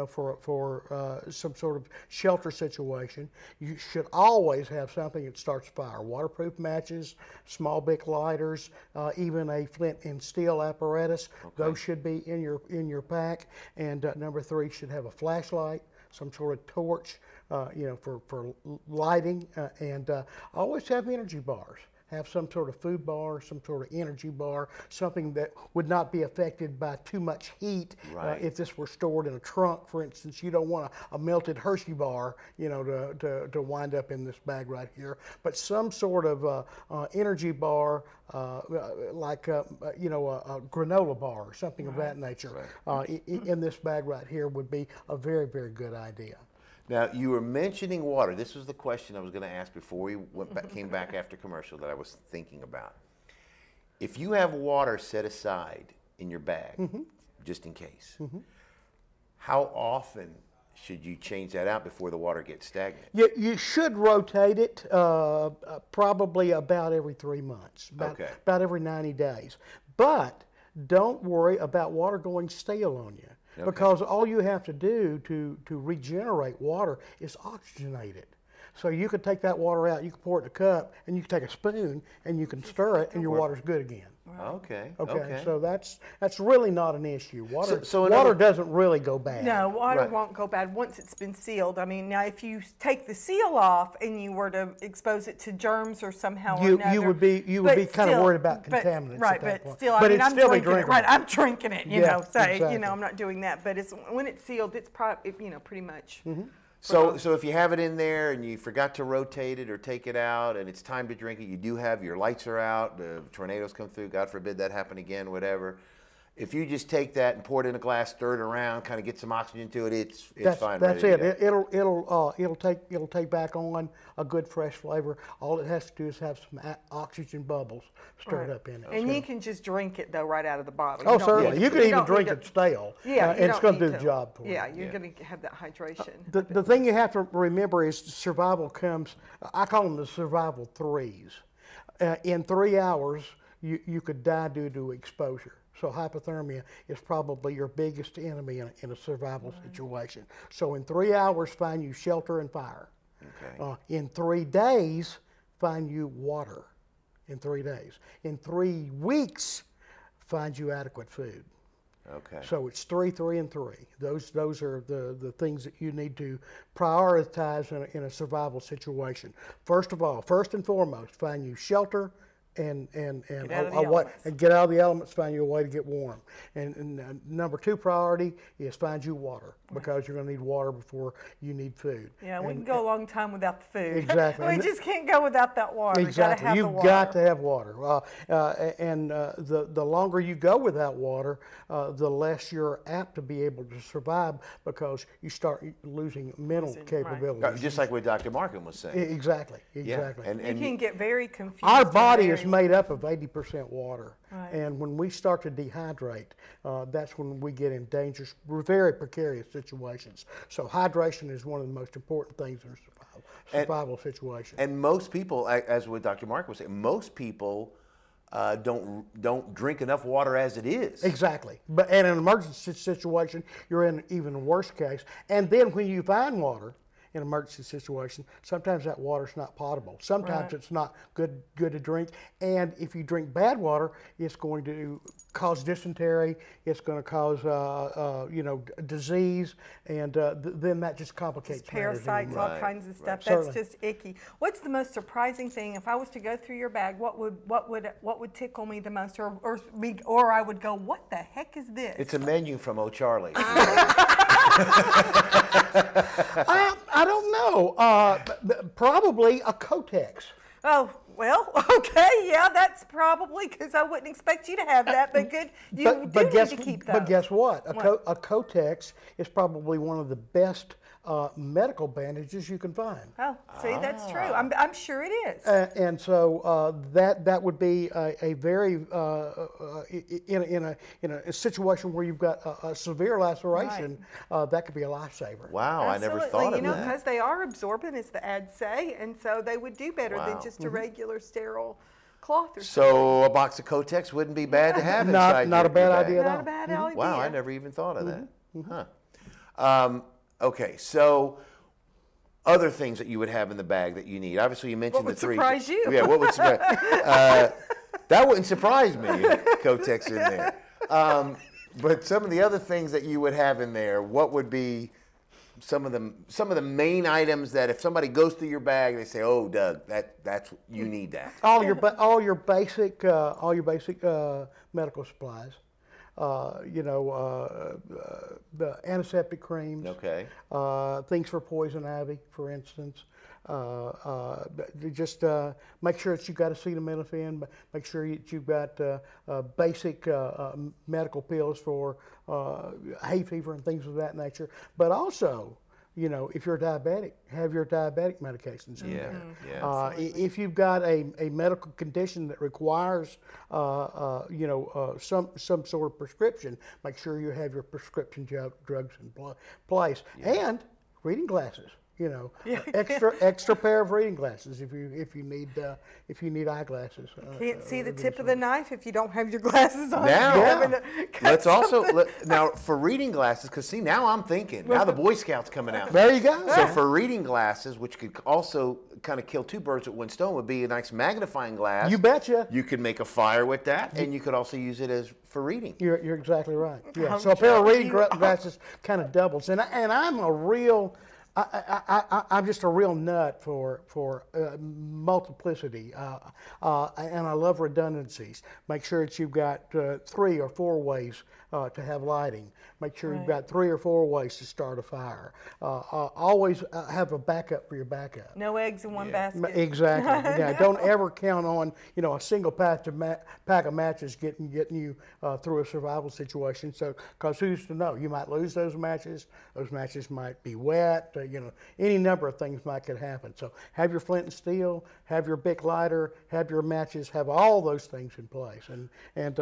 for some sort of shelter situation. You should always have something that starts fire. Waterproof matches, small Bic lighters, even a flint and steel apparatus. Okay. Those should be in your pack. And number 3 should have a flashlight, some sort of torch, for lighting. And always have energy bars. Have some sort of food bar, some sort of energy bar, something that would not be affected by too much heat. Right. If this were stored in a trunk, for instance, you don't want a melted Hershey bar, to wind up in this bag right here. But some sort of energy bar, like a granola bar or something of that nature, in this bag right here would be a very, very good idea. Now, you were mentioning water. This was the question I was going to ask before we came back after commercial that I was thinking about. If you have water set aside in your bag, just in case, how often should you change that out before the water gets stagnant? You should rotate it probably about every 3 months, about every 90 days. But don't worry about water going stale on you. Okay. Because all you have to do to regenerate water is oxygenate it. So you could take that water out, you can pour it in a cup, and you can take a spoon and you can stir it, and your water's good again. Okay. So that's really not an issue. Water doesn't really go bad. No, water won't go bad once it's been sealed. I mean, now if you take the seal off and you were to expose it to germs or somehow or another, you would be kind of worried about contaminants. Right, but still, I mean, I'm drinking it. Right, I'm drinking it. Exactly. I'm not doing that. But when it's sealed, it's probably pretty much. So if you have it in there and you forgot to rotate it or take it out and it's time to drink it, you do have your lights are out, the tornadoes come through, God forbid that happen again, whatever. If you just take that and pour it in a glass, stir it around, kind of get some oxygen to it, it's fine. That's it. It'll take back on a good fresh flavor. All it has to do is have some oxygen bubbles stirred up in it. And you can just drink it though right out of the bottle. Oh, certainly. You can even drink it stale. Yeah, and it's going to do the job for you. Yeah, you're going to have that hydration. The thing you have to remember is survival comes. I call them the survival threes. In 3 hours, you could die due to exposure. So hypothermia is probably your biggest enemy in a survival situation. So in 3 hours, find you shelter and fire. Okay. In 3 days, find you water. In 3 days. In 3 weeks, find you adequate food. Okay. So it's 3, 3, and 3. Those are the things that you need to prioritize in a survival situation. First and foremost, find you shelter and get out of the elements, find you a way to get warm. And number 2 priority is find you water, because you're going to need water before you need food. Yeah, we can go a long time without the food. Exactly. We just can't go without that water. Exactly. You've got to have water. The longer you go without water, the less you're apt to be able to survive, because you start losing mental capabilities. Right. Just like what Dr. Markham was saying. Exactly. Yeah. And you can get very confused. Our body is made up of 80% water. Right. And when we start to dehydrate, that's when we get in dangerous, very precarious situations. So hydration is one of the most important things in a survival situation. And most people, as what Dr. Mark was saying, most people don't drink enough water as it is. Exactly. But in an emergency situation, you're in an even worse case. And then when you find water in an emergency situation, sometimes that water's not potable. Sometimes it's not good to drink. And if you drink bad water, it's going to cause dysentery. It's going to cause disease, and then that just complicates parasites, all kinds of stuff. That's just icky. What's the most surprising thing? If I was to go through your bag, what would tickle me the most, or I would go, what the heck is this? It's a menu from O'Charlie's. I don't know. Probably a Kotex. Oh, well, okay, yeah, that's probably, because I wouldn't expect you to have that, but good, you do need to keep those. But guess what? A Kotex is probably one of the best medical bandages you can find. Oh, see, that's true. I'm sure it is. And so that would be a very in a situation where you've got a severe laceration, that could be a lifesaver. Wow, Absolutely. I never thought of that. that. Because they are absorbent, as the ads say, and so they would do better than just a regular sterile cloth or something. So a box of Kotex wouldn't be bad to have inside Not a bad idea at all. Not a bad idea. Wow, I never even thought of that. Huh. Okay, so other things that you would have in the bag that you need. Obviously, you mentioned what the three. What would surprise you? Yeah, what would surprise? That wouldn't surprise me. Kotex in there. But some of the other things that you would have in there, what would be some of the main items that if somebody goes through your bag, they say, "Oh, Doug, that's you need that." All your basic medical supplies. The antiseptic creams. Okay. Things for poison ivy, for instance. Just make sure that you've got acetaminophen. Make sure that you've got basic medical pills for hay fever and things of that nature. But also, if you're diabetic, have your diabetic medications in there. If you've got a medical condition that requires, some sort of prescription, make sure you have your prescription drugs in place. And reading glasses. Extra pair of reading glasses if you need eyeglasses. Can't see the tip of the knife if you don't have your glasses on. Now, let's also now for reading glasses, because see, now I'm thinking. Now the Boy Scouts coming out. There you go. So for reading glasses, which could also kind of kill two birds with one stone, would be a nice magnifying glass. You betcha. You could make a fire with that, and you could also use it as for reading. You're exactly right. Yeah. So a pair of reading glasses kind of doubles, and I'm a real. I'm just a real nut for multiplicity, and I love redundancies. Make sure that you've got 3 or 4 ways to have lighting. Make sure you've got 3 or 4 ways to start a fire. Always have a backup for your backup. No eggs in one basket. Exactly. Yeah. Don't ever count on a single pack of matches getting you through a survival situation. So, because who's to know? You might lose those matches. Those matches might be wet. Any number of things could happen. So have your flint and steel, have your Bic lighter, have your matches, have all those things in place. And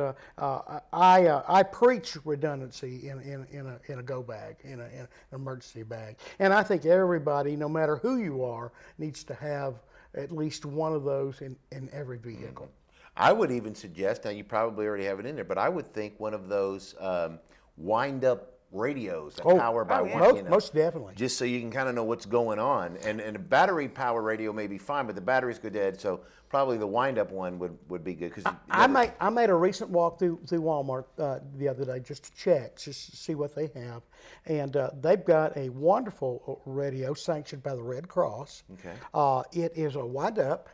I preach redundancy in a go bag, in an emergency bag. And I think everybody, no matter who you are, needs to have at least one of those in every vehicle. I would even suggest, now you probably already have it in there, but I would think one of those wind-up radios that power by one. Most definitely. Just so you can kind of know what's going on. And a battery power radio may be fine, but the batteries go dead, so probably the wind-up one would be good. I made a recent walk through Walmart the other day just to check, just to see what they have. And they've got a wonderful radio sanctioned by the Red Cross. Okay. It is a wind-up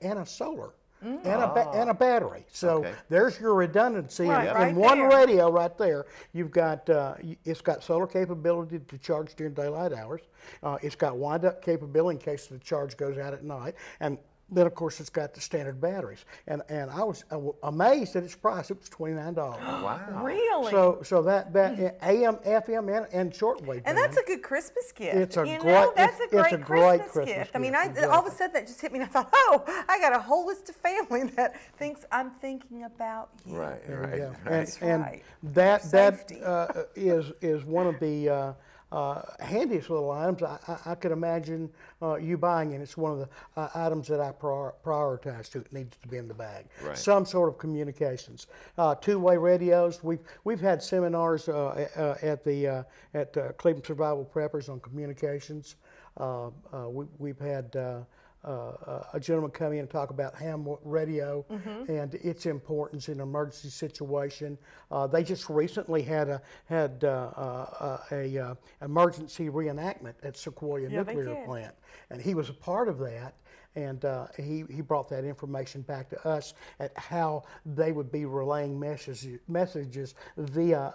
and a solar. And a battery. So there's your redundancy in one radio right there. You've got it's got solar capability to charge during daylight hours. It's got wind-up capability in case the charge goes out at night, and then of course it's got the standard batteries. And I was amazed at its price. It was $29. Wow! Really? So that AM, FM, and shortwave. And that's a good Christmas gift. It's a great Christmas gift. I mean, exactly. all of a sudden that just hit me, and I thought, oh, I got a whole list of family that thinks I'm thinking about you. Right. And that is one of the handiest little items I could imagine you buying, and it's one of the items that I prioritize to. It needs to be in the bag. Right. Some sort of communications, two-way radios. We've had seminars at Cleveland Survival Preppers on communications. We've had a gentleman come in and talk about ham radio and its importance in an emergency situation. They just recently had a emergency reenactment at Sequoia Nuclear Plant, and he was a part of that. And he brought that information back to us at how they would be relaying messages via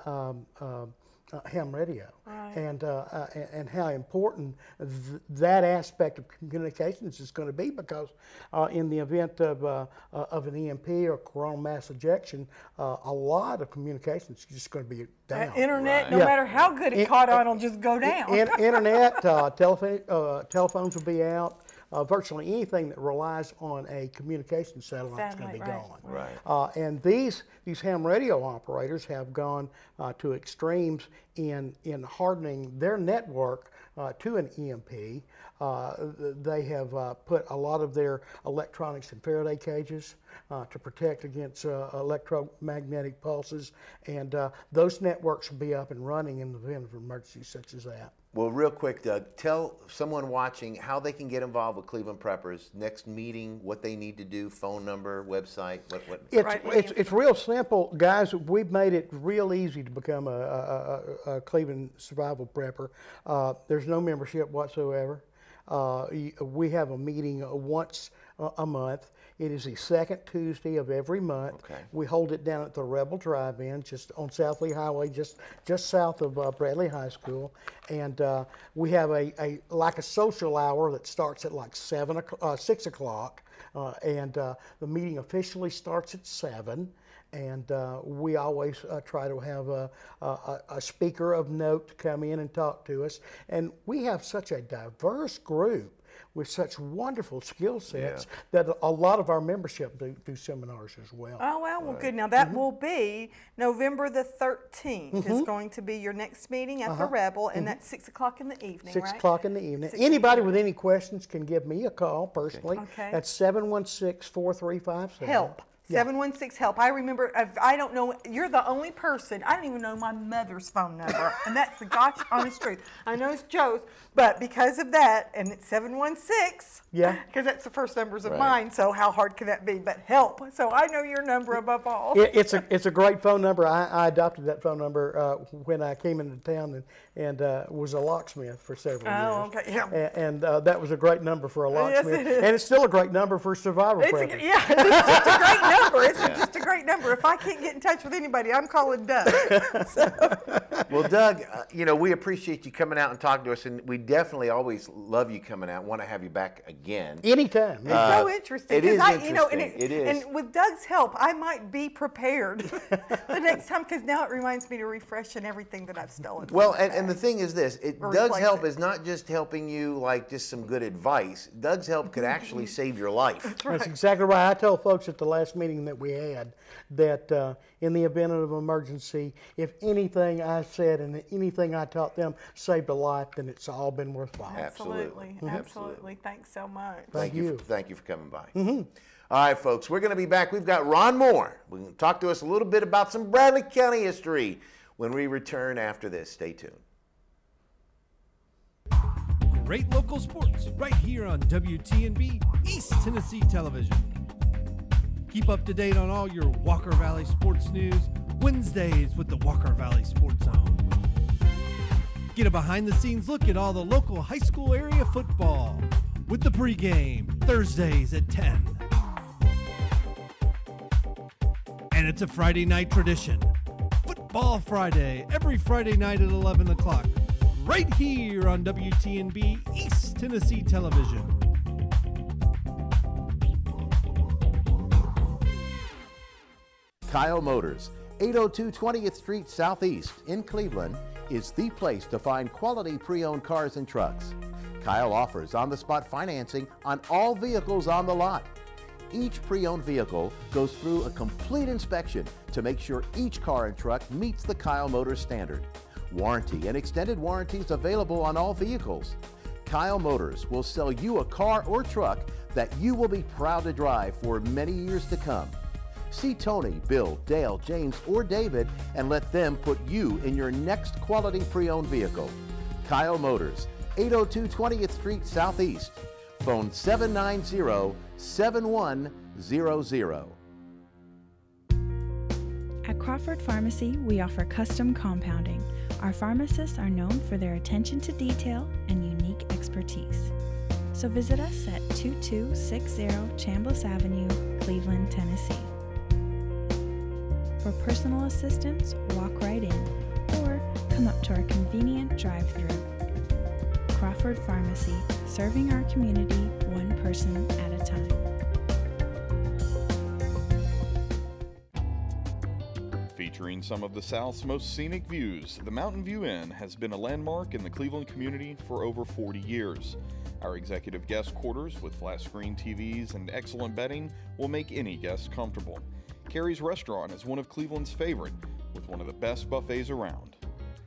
ham radio, right. and how important that aspect of communications is going to be, because in the event of an EMP or coronal mass ejection, a lot of communications is just going to be down. Internet, no matter how good it caught on, will just go down. Internet, telephones will be out. Virtually anything that relies on a communication satellite is going to be gone. Right. And these ham radio operators have gone to extremes in hardening their network to an EMP. They have put a lot of their electronics in Faraday cages to protect against electromagnetic pulses, and those networks will be up and running in the event of an emergency such as that. Well, real quick, Doug, tell someone watching how they can get involved with Cleveland Preppers. Next meeting, what they need to do, phone number, website, what? It's real simple, guys. We've made it real easy to become a Cleveland Survival Prepper. There's no membership whatsoever. We have a meeting once a month. It is the second Tuesday of every month. Okay. We hold it down at the Rebel Drive-In, just on South Lee Highway, just south of Bradley High School. And we have a social hour that starts at like 6 o'clock, and the meeting officially starts at 7. And we always try to have a speaker of note to come in and talk to us. And we have such a diverse group with such wonderful skill sets that a lot of our membership do seminars as well. Oh, well, good. Now, that will be November the 13th is going to be your next meeting at the Rebel, and that's 6 o'clock in the evening, 6 o'clock in the evening. Anybody with any questions can give me a call personally. Okay. That's 716-4357. Help. 716-HELP. I remember, I don't know, you're the only person, I don't even know my mother's phone number, and that's the gosh honest truth. I know it's Joe's, but because of that, and it's 716, because that's the first numbers of mine, so how hard can that be? But help. So I know your number above all. It's a great phone number. I adopted that phone number when I came into town and was a locksmith for several years. Oh, okay, yeah. And that was a great number for a locksmith. Yes, it is. And it's still a great number for survival preppers. It's just a great number. It's just a great number. If I can't get in touch with anybody, I'm calling Doug. Well, Doug, we appreciate you coming out and talking to us, and we definitely always love you coming out. Want to have you back again. Anytime. It's so interesting. It is interesting. It is. And with Doug's help, I might be prepared the next time, because now it reminds me to refresh in everything that I've stolen. Well, and the thing is this, Doug's help is not just helping you like just some good advice. Doug's help could actually save your life. That's exactly right. I told folks at the last meeting that we had that in the event of an emergency, if anything I said and anything I taught them saved a life, then it's all been worthwhile. Absolutely. Absolutely. Thank Thanks so much. Thank you for coming by. All right, folks, we're going to be back. We've got Ron Moore. We can talk to us a little bit about some Bradley County history when we return after this. Stay tuned. Great local sports right here on WTNB East Tennessee Television. Keep up to date on all your Walker Valley sports news Wednesdays with the Walker Valley Sports Zone. Get a behind-the-scenes look at all the local high school area football with the pregame Thursdays at 10. And it's a Friday night tradition. Football Friday, every Friday night at 11 o'clock, right here on WTNB East Tennessee Television. Kyle Motors, 802 20th Street Southeast in Cleveland, is the place to find quality pre-owned cars and trucks. Kyle offers on-the-spot financing on all vehicles on the lot. Each pre-owned vehicle goes through a complete inspection to make sure each car and truck meets the Kyle Motors standard. Warranty and extended warranties available on all vehicles. Kyle Motors will sell you a car or truck that you will be proud to drive for many years to come. See Tony, Bill, Dale, James, or David and let them put you in your next quality pre-owned vehicle. Kyle Motors, 802 20th Street Southeast. Phone 790-7100. At Crawford Pharmacy, we offer custom compounding. Our pharmacists are known for their attention to detail and unique expertise. So visit us at 2260 Chambliss Avenue, Cleveland, Tennessee. For personal assistance, walk right in or come up to our convenient drive-thru. Crawford Pharmacy, serving our community one person at a time. Featuring some of the South's most scenic views, the Mountain View Inn has been a landmark in the Cleveland community for over 40 years. Our executive guest quarters with flat-screen TVs and excellent bedding will make any guest comfortable. Carrie's Restaurant is one of Cleveland's favorite, with one of the best buffets around.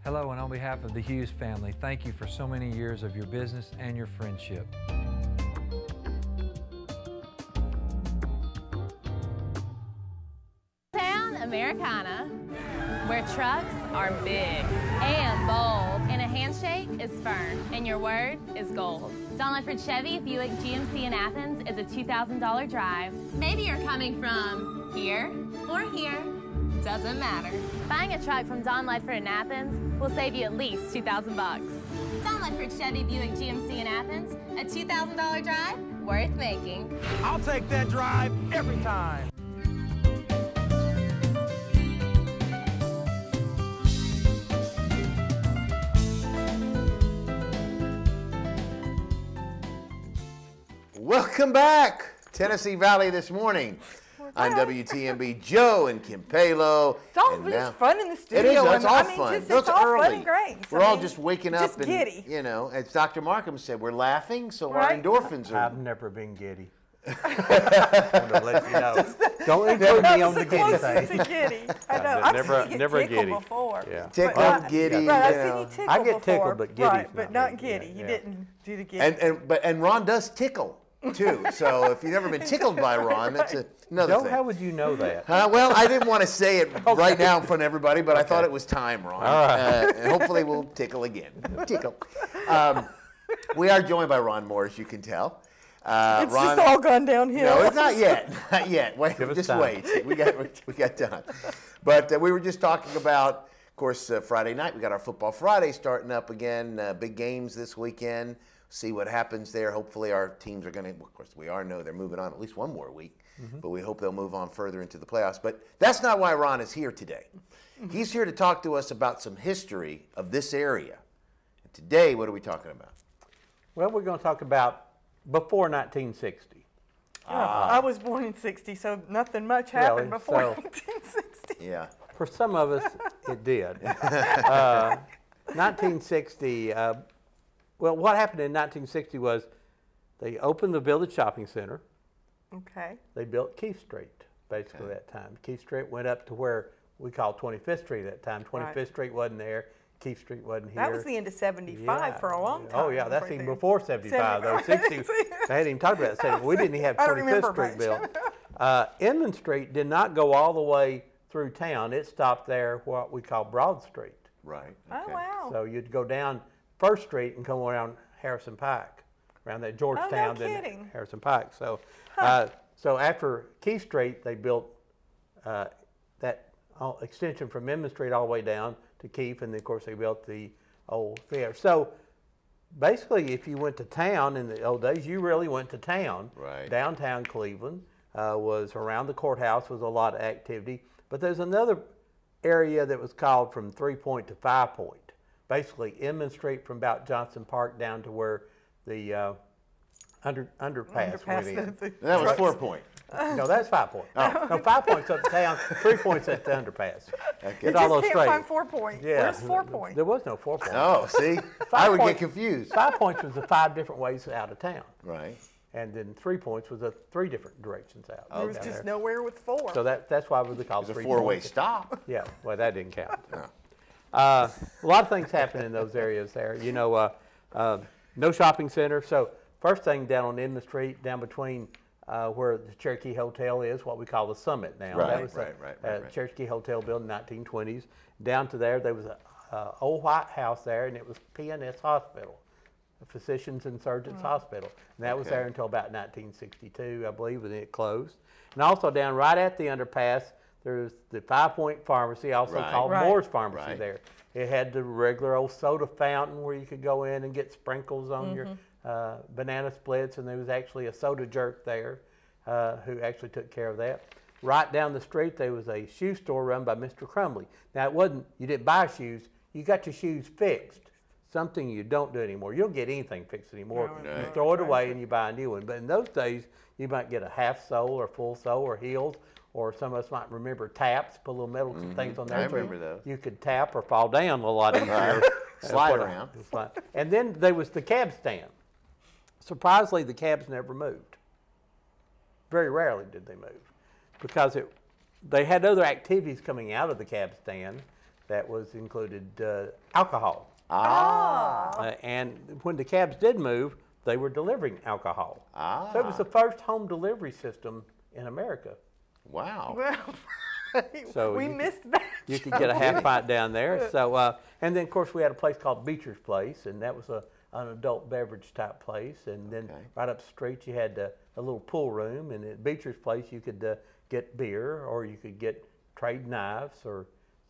Hello, and on behalf of the Hughes family, thank you for so many years of your business and your friendship. Americana, where trucks are big and bold, and a handshake is firm, and your word is gold. Don Ledford Chevy Buick GMC in Athens is a $2,000 drive. Maybe you're coming from here or here, doesn't matter. Buying a truck from Don Ledford in Athens will save you at least $2,000 bucks. Don Ledford Chevy Buick GMC in Athens, a $2,000 drive worth making. I'll take that drive every time. Welcome back, Tennessee Valley this morning on WTMB. Joe and Kim Palo. It's all just fun in the studio. It is. It's all fun. It's all fun and great. We're all just waking up just and giddy. You know, as Dr. Markham said, we're laughing, so our endorphins are. I've never been giddy. I want to let you know. Don't include me on the giddy thing. To giddy. I know. I've seen you never get tickled giddy. Before. Yeah. Tickled, giddy. Right, I've seen you tickled I get before. tickled, but giddy's right, but not giddy. Yeah. You didn't do the giddy. And Ron does tickle too. So if you've never been tickled by Ron, that's another Joe, thing. how would you know that? Well, I didn't want to say it right now in front of everybody, but I thought it was time, Ron. All right. Hopefully we'll tickle again. Tickle. We are joined by Ron Moore, as you can tell. It's Ron, just all gone downhill. No, it's not yet. Not yet. Wait, just time. wait. We got time. But we were just talking about, of course, Friday night. We got our Football Friday starting up again. Big games this weekend. See what happens there. Hopefully our teams are going to, of course, we know they're moving on at least one more week. But we hope they'll move on further into the playoffs. But that's not why Ron is here today. He's here to talk to us about some history of this area. And today, what are we talking about? Well, we're going to talk about before 1960. I was born in 60, so nothing much happened before 1960. Yeah. For some of us, it did. 1960, well, what happened in 1960 was they opened the Village Shopping Center. Okay. They built Keith Street, basically, that time. Keith Street went up to where we called 25th Street at that time. 25th Street wasn't there. Keith Street wasn't here. That was the end of 75 for a long time. Oh, yeah, that's even before 75, though. 60, they hadn't even talked about that. We didn't even have 25th Street built. Inman Street did not go all the way through town. It stopped there, what we call Broad Street. Right. Okay. Oh, wow. So you'd go down First Street and come around Harrison Pike, around that Georgetown, then Harrison Pike. So, so after Keith Street, they built that extension from Inman Street all the way down to Keith, and then of course they built the old theater. So basically, if you went to town in the old days, you really went to town. Right. Downtown Cleveland was around the courthouse, was a lot of activity. But there's another area that was called from 3 Point to 5 Point. Basically, Inman Street from about Johnson Park down to where the underpass went in. That was 4 Point. No, that's 5 Point. Oh. No, 5 Point's up town, 3 Point's at the underpass. Okay. You just can't find 4 Point. Yeah. Where's 4 Point? There was no 4 Point. Oh, see? I would get confused. 5 Points was the 5 different ways out of town. Right. And then 3 Points was the 3 different directions out. There was just nowhere with 4. So that's why we called it 3 Points. It was a 4-way stop. Yeah, well, that didn't count. A lot of things happen in those areas there. You know, no shopping center. So first thing down on Inman Street, down between where the Cherokee Hotel is, what we call the Summit now. Right, that was right. Cherokee Hotel built in the 1920s. Down to there was an old white house there, and it was PNS Hospital, the Physicians and Surgeons Hospital. And that was there until about 1962, I believe, and then it closed. And also down right at the underpass, there's the 5 Point Pharmacy, also called Moore's Pharmacy there. It had the regular old soda fountain where you could go in and get sprinkles on your banana splits, and there was actually a soda jerk there who actually took care of that. Right down the street, there was a shoe store run by Mr. Crumley. Now, it wasn't, you didn't buy shoes, you got your shoes fixed. Something you don't do anymore. You don't get anything fixed anymore. No, you throw it away and you buy a new one. But in those days, you might get a half sole or full sole or heels, or some of us might remember taps, put little metal things on there. I remember those. You could tap or fall down a lot easier. Slide around. And then there was the cab stand. Surprisingly, the cabs never moved. Very rarely did they move, because they had other activities coming out of the cab stand that was included alcohol. And when the cabs did move, they were delivering alcohol. So it was the first home delivery system in America. Wow. Well, so we missed that. You could get a half pint down there. So, and then of course we had a place called Beecher's Place, and that was an adult beverage type place. And then right up the street you had a little pool room, and at Beecher's Place you could get beer, or you could trade knives or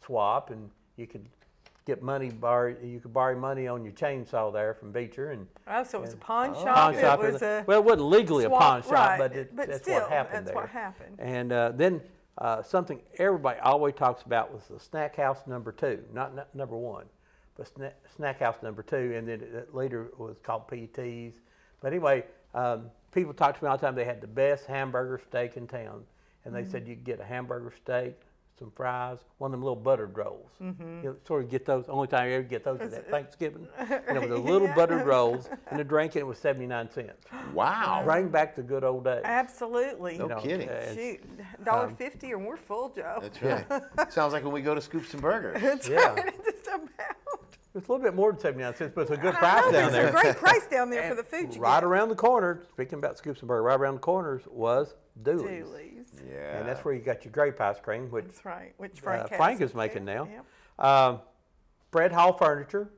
swap, and you could get money you could borrow money on your chainsaw there from Beecher. And so it was a pawn shop. Well, it wasn't legally a pawn shop, but that's still, what happened that's there. what happened. And then something everybody always talks about was the Snack House #2, not number 1, but Snack House #2, and then it later was called PT's. But anyway, people talk to me all the time. They had the best hamburger steak in town, and they said you could get a hamburger steak, some fries, one of them little buttered rolls. You sort of get those. Only time you ever get those is at Thanksgiving. And it was the little buttered rolls and a drink, and it was 79 cents. Wow! Bring back the good old days. Absolutely. No kidding. Shoot, $1.50 and we're full, Joe. That's right. Sounds like when we go to Scoops and Burgers. That's right. Just about. It's a little bit more than 79 cents, but it's a good price down there. It's a great price down there for the food you Right get. around the corner, speaking about Scoops and Burger, right around the corners was Dooley's. Yeah. And that's where you got your grape ice cream, which, that's right. Which Frank is making now. Yep. Fred Hall Furniture.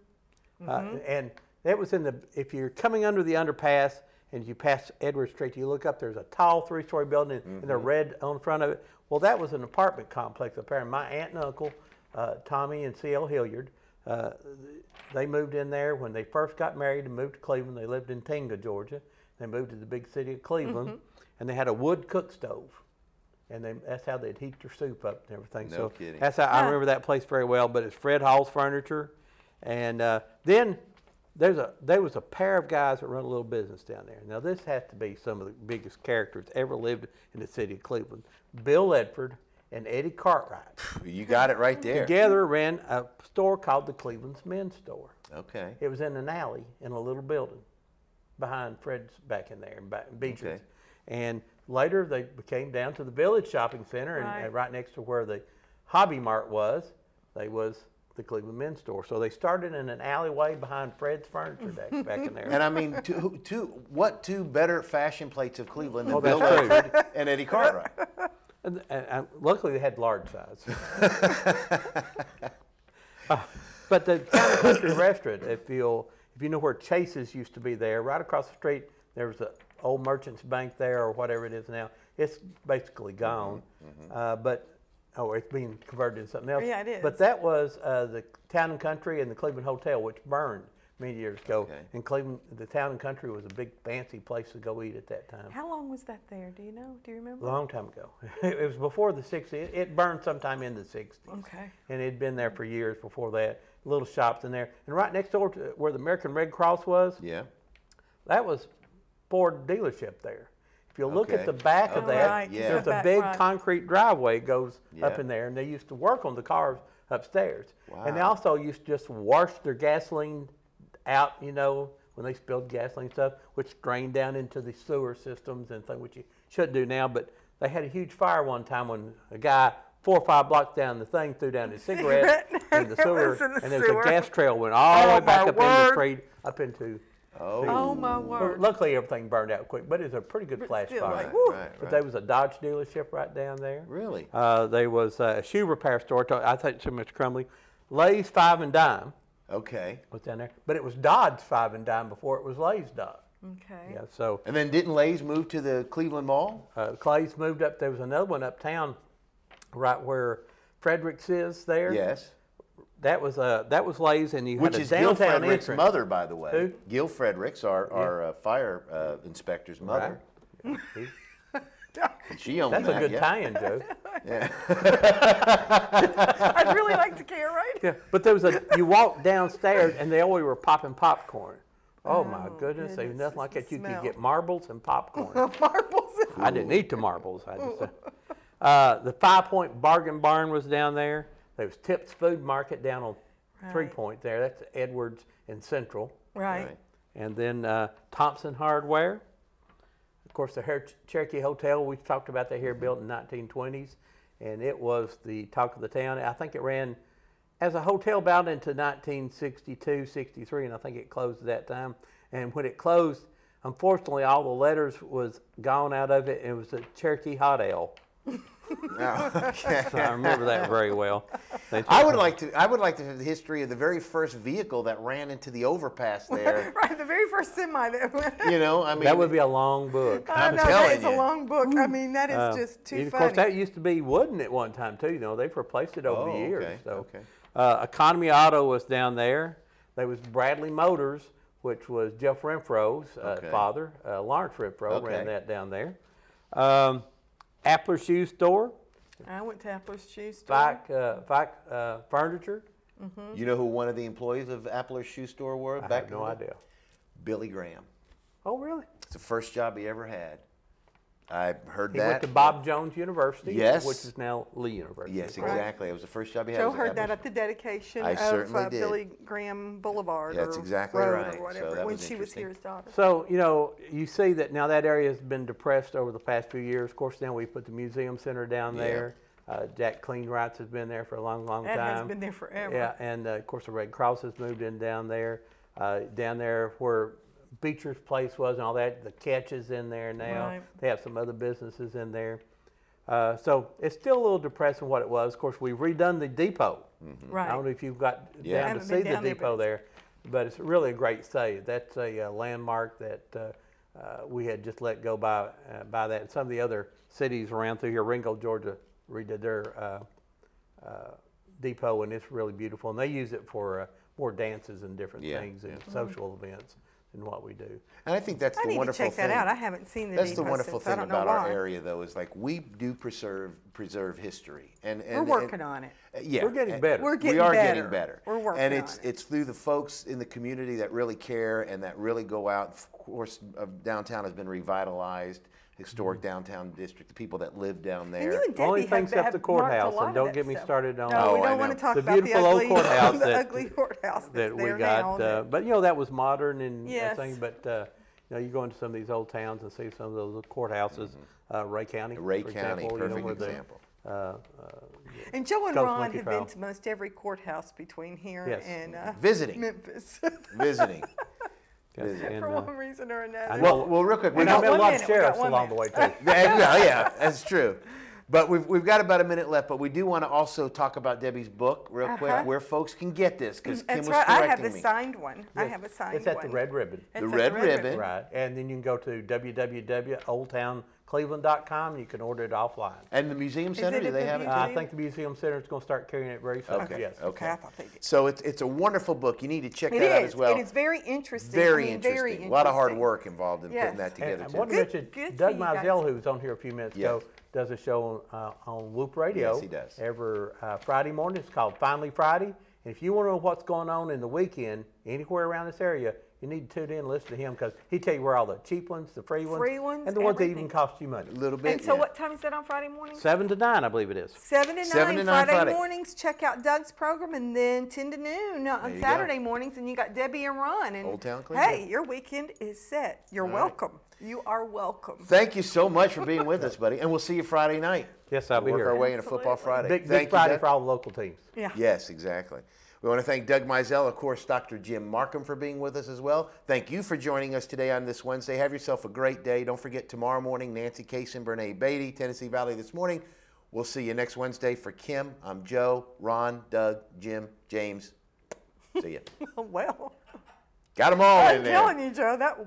And that was if you're coming under the underpass and you pass Edward Street, you look up, there's a tall 3-story building and a red on front of it. Well, that was an apartment complex up there. And my aunt and uncle, Tommy and C.L. Hilliard, they moved in there when they first got married and moved to Cleveland. They lived in Tinga, Georgia. They moved to the big city of Cleveland, and they had a wood cook stove. And that's how they'd heat their soup up and everything. No kidding. That's how I remember that place very well. But it's Fred Hall's Furniture, and then there was a pair of guys that run a little business down there. Now this has to be some of the biggest characters ever lived in the city of Cleveland. Bill Edford and Eddie Cartwright. You got it right there. Together ran a store called the Cleveland's Men's Store. Okay. It was in an alley in a little building behind Fred's back in there, in Beaches. Okay. And later they came down to the Village Shopping Center, and right next to where the Hobby Mart was the Cleveland Men's Store. So they started in an alleyway behind Fred's Furniture Deck back in there. And I mean, what two better fashion plates of Cleveland than Bill Edford and Eddie Cartwright? And luckily they had large size. But the Town and Country Restaurant, if you know where Chase's used to be there, right across the street, there was an old Merchants Bank there, or whatever it is now. It's basically gone, it's being converted into something else. Yeah, it is. But that was the Town and Country and the Cleveland Hotel, which burned many years ago. Okay. And Cleveland, the Town and Country was a big fancy place to go eat at that time. How long was that there? Do you know? Do you remember? A long time ago. It was before the 60s. It burned sometime in the 60s. Okay. And it had been there for years before that. Little shops in there. And right next door to where the American Red Cross was, that was Ford dealership there. If you look at the back of that, there's a big concrete driveway goes up in there, and they used to work on the cars upstairs. Wow. And they also used to just wash their gasoline out, when they spilled gasoline stuff, which drained down into the sewer systems and things, which you shouldn't do now. But they had a huge fire one time when a guy 4 or 5 blocks down the thing threw down his cigarette in the sewer, and there was a gas trail went all the way back up in the street, up into. Oh my word! Well, luckily everything burned out quick, but it was a pretty good flash fire. But there was a Dodge dealership right down there. Really? There was a shoe repair store. I think to Mr. Crumley, Lay's 5 and Dime. Okay. Was down there, but it was Dodge 5 and Dime before it was Lay's Dodge. Okay. Yeah. So. And then didn't Lay's move to the Cleveland Mall? Clay's moved up. There was another one uptown, right where Frederick's is there. Yes. That was Lay's, and you Which had a is downtown Gil Frederick's entrance. mother, by the way. Who? Gil Frederick's, our fire inspector's mother. Right. She owned That's that, a good yeah. tie-in, Joe. Yeah. I'd really like to care, right? Yeah, but there was you walked downstairs and they always were popping popcorn. Oh my goodness, there was nothing like that. You could get marbles and popcorn. Marbles. I didn't eat the marbles. I just, the 5 Point Bargain Barn was down there. There was Tips Food Market down on 3 Point there. That's Edwards and Central. Right. And then Thompson Hardware. Of course, the Cherokee Hotel, we talked about that here, built in the 1920s. And it was the talk of the town. I think it ran as a hotel about into 1962, 63, and I think it closed at that time. And when it closed, unfortunately, all the letters was gone out of it, and it was the Cherokee Hot Ale. Okay. So I remember that very well. I would like to have the history of the very first vehicle that ran into the overpass there. Right, the very first semi that went. You know, I mean, that would be a long book. I'm no, telling that is you. a long book. I mean, that is just too of funny. course, that used to be wooden at one time too. You know, they've replaced it over the years. Okay. So, okay. Economy Auto was down there. There was Bradley Motors, which was Jeff Renfro's father. Lawrence Renfro ran that down there. Appler Shoe Store. I went to Appler's Shoe Store. Fike Furniture. Mm-hmm. You know who one of the employees of Appler's Shoe Store were? I have no idea. Billy Graham. Oh, really? It's the first job he ever had. I heard He that. went to Bob Jones University, Yes. which is now Lee University. Yes, exactly. It was the first job he had. Joe heard that at the dedication of Billy Graham Boulevard. That's exactly Road right. or whatever, So that when was she was here as daughter. So, you know, you see that now that area has been depressed over the past few years. Of course, now we put the museum center down there. Jack Cleanrights has been there for a long, long time. That has been there forever. Yeah, and of course the Red Cross has moved in down there where Beecher's place was and all that. The Catch is in there now. Right. They have some other businesses in there. So it's still a little depressing what it was. Of course, we've redone the depot. Mm-hmm. Right. I don't know if you've got down to see the depot there, but it's really a great site. That's a landmark that we had just let go by that. And some of the other cities around through here, Ringo, Georgia, redid their depot, and it's really beautiful. And they use it for more dances and different things and social events than what we do. And I think that's the wonderful thing. I need to check that out. I haven't seen the That's depot the wonderful since. thing about our area, though, is like we do preserve history, and we're working on it. Yeah, we're getting better. We are getting better. We're working and on it. it's through the folks in the community that really care and that really go out. Of course, downtown has been revitalized. Historic downtown district, the people that live down there. And you and Debbie Only thing except the courthouse, and don't get me started on we don't want to talk the about beautiful old courthouse the ugly courthouse that we there got. now, but you know that was modern and yes. thing. But you know, you go into some of these old towns and see some of those courthouses. Ray County, Ray for County, example, perfect you know, where example. And Joe and Gulf Ron Monkey have Trail. been to most every courthouse between here and visiting Memphis. Visiting. For one reason or another. Well, real quick, we met a lot of sheriffs along the way too. Yeah, that's true. But we've got about a minute left, but we do want to also talk about Debbie's book real quick, where folks can get this, because Kim was correcting I have the me. signed one. Yes. I have a signed one. It's at the Red Ribbon. The Red Ribbon. Right. And then you can go to www.oldtowncleveland.com and you can order it offline. And the Museum Center, do they have it too? I think the Museum Center is going to start carrying it very soon. Okay. Yes. Okay. So it's a wonderful book. You need to check that out as well. It is very interesting. Very interesting. A lot of hard work involved in putting that together. And I want to mention Doug Mizell, who was on here a few minutes ago, does a show on Whoop Radio. Yes, he does. Every Friday morning. It's called Finally Friday. And if you want to know what's going on in the weekend anywhere around this area, you need to tune in and listen to him, because he tell you where all the cheap ones, the free ones, and the ones that even cost you money. A little bit. And so what time is that on Friday mornings? 7 to 9, I believe it is. 7 to 9, 7 to 9 Friday mornings. Check out Doug's program, and then 10 to noon on Saturday mornings, and you got Debbie and Ron. And Old Town Cleveland. hey, your weekend is set. You're welcome. You are welcome. Thank you so much for being with us, buddy, and we'll see you Friday night. Yes, I'll be work here. our way into Football Friday. Big Friday for all the local teams. Yeah. Yes, exactly. We want to thank Doug Mizell, of course, Dr. Jim Markham for being with us as well. Thank you for joining us today on this Wednesday. Have yourself a great day. Don't forget tomorrow morning, Nancy Case and Brene Beatty, Tennessee Valley This Morning. We'll see you next Wednesday. For Kim, I'm Joe, Ron, Doug, Jim, James. See you. Well. Got them all in I'm there. telling you, Joe, that